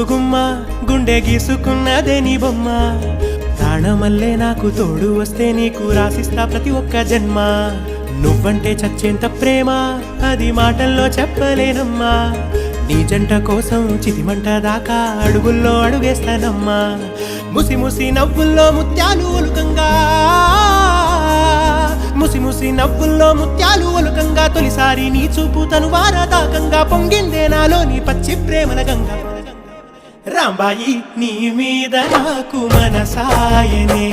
గుమ్మ గుండె గీసుకున్నదే నీ బొమ్మ ప్రాణమల్లే నాకు తోడు వస్తే నీకు రాసిస్తా ప్రతి ఒక్క జన్మ నువ్వంటే చచ్చేంత ప్రేమ అది మాటల్లో చెప్పలేనమ్మా నీ జంట కోసం చితిమంట దాకా అడుగుల్లో అడుగేస్తానమ్మా ముసి ముసి నవ్వుల్లో ముత్యాలు ఒలుకంగా ముసి ముసి నవ్వుల్లో ముత్యాలు ఒలుకంగా తొలిసారి నీ చూపు తను వారదాకంగా పొంగిందే నాలో నీ పచ్చి ప్రేమల గంగా రాంబాయి నీ మీద నాకు మనసాయనే